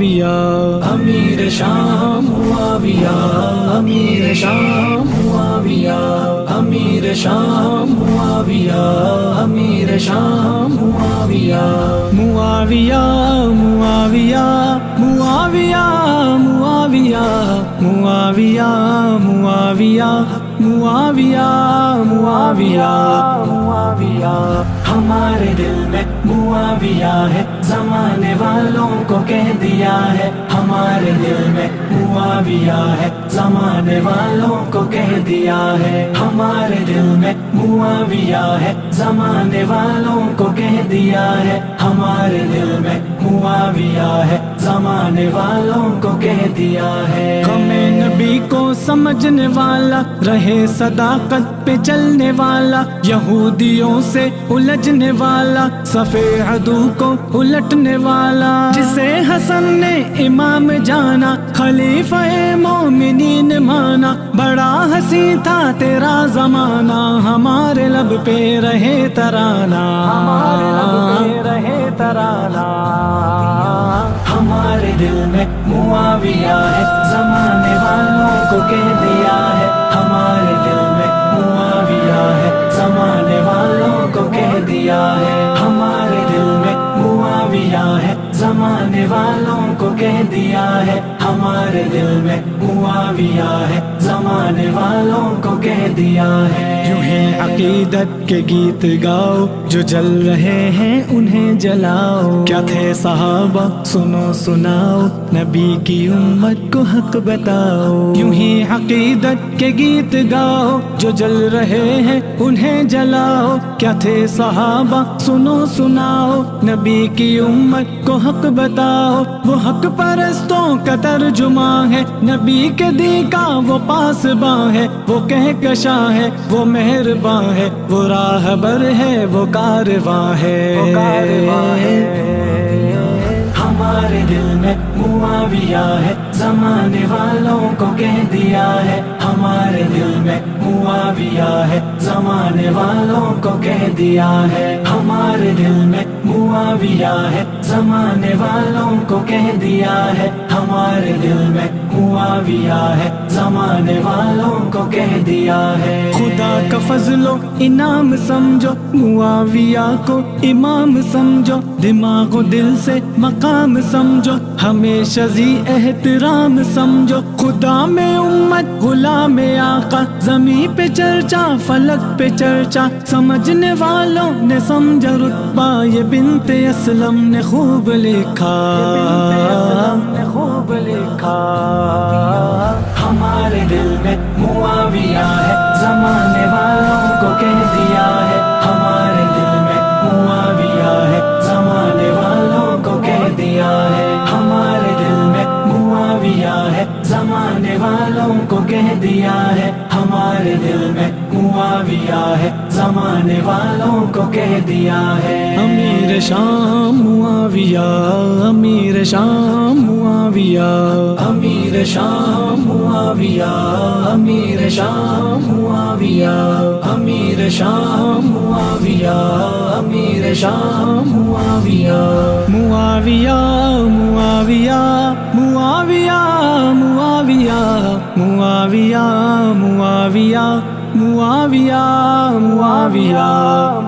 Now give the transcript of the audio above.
معاویہ امیر شام معاویہ امیر شام معاویہ امیر شام معاویہ امیر شام معاویہ معاویہ معاویہ معاویہ معاویہ معاویہ معاویہ معاویہ معاویہ معاویہ ہمارے دل میں معاویہ ہے زمانے والوں کو کہہ دیا ہے ہمارے دل میں معاویہ ہے زمانے والوں کو کہہ دیا ہے ہمارے دل میں معاویہ ہے زمانے والوں کو کہہ دیا ہے ہمارے دل میں معاویہ ہے زمانے والوں کو کہہ دیا ہے غم نبی کو سمجھنے والا رہے صداقت پہ چلنے والا یہودیوں سے الجھنے والا صف عدو کو الٹنے والا جسے حسن نے امام جانا خلیفہ مومنین مانا بڑا حسین تھا تیرا زمانہ ہمارے لب پہ رہے ترانہ ہمارے لب پہ رہے ترانہ ہمارے دل میں معاویہ ہے زمانے والوں کو کہہ دیا ہے ہمارے دل میں معاویہ ہے زمانے والوں کو کہہ دیا ہے ہمارے دل میں معاویہ ہے زمانے والوں کو کہہ دیا ہے ہمارے دل میں معاویہ ہے زمانے والوں کو کہہ دیا ہے یوں ہی عقیدت کے گیت گاؤ جو جل رہے ہیں انہیں جلاؤ کیا تھے صحابہ سنو سناؤ نبی کی امت کو حق بتاؤ یوں ہی عقیدت کے گیت گاؤ جو جل رہے ہیں انہیں جلاؤ کیا تھے صحابہ سنو سناؤ نبی کی امت کو حق بتاؤ وہ حق پرستوں کا ترجمہ ہے نبی کے دی کا وہ پاسباں ہے وہ کہکشاں ہے وہ مہرباں ہے وہ راہبر ہے وہ کارواں ہے ہمارے دل میں معاویہ ہے زمانے والوں کو کہہ دیا ہے ہمارے دل میں معاویہ ہے زمانے والوں کو کہہ دیا ہے ہمارے دل میں معاویہ ہے زمانے والوں کو کہہ دیا ہے ہمارے دل میں معاویہ ہے زمانے والوں کو کہہ دیا ہے خدا کا فضل و انعام سمجھو معاویہ کو امام سمجھو دماغ و دل سے مقام سمجھو ہمیشہ ذی احترام سمجھو خدا میں امت غلام آقا زمین پہ چرچا فلک پہ چرچا سمجھنے والوں نے سمجھا رتبہ یہ بنت اسلم نے خوب لکھا خوب لکھا ہمارے دل میں معاویہ ہے زمانے والوں کو کہہ دیا ہے ہمارے دل میں معاویہ ہے زمانے والوں کو کہہ دیا ہے ہمارے دل میں معاویہ ہے زمانے والوں کو کہہ دیا ہے ہمارے دل میں معاویہ ہے زمانے والوں کو کہہ دیا ہے امیر شام معاویہ امیر شام معاویہ امیر شام معاویہ امیر شام معاویہ امیر شام معاویہ امیر شام معاویہ معاویہ معاویہ معاویہ معاویہ معاویہ معاویہ معاویہ معاویہ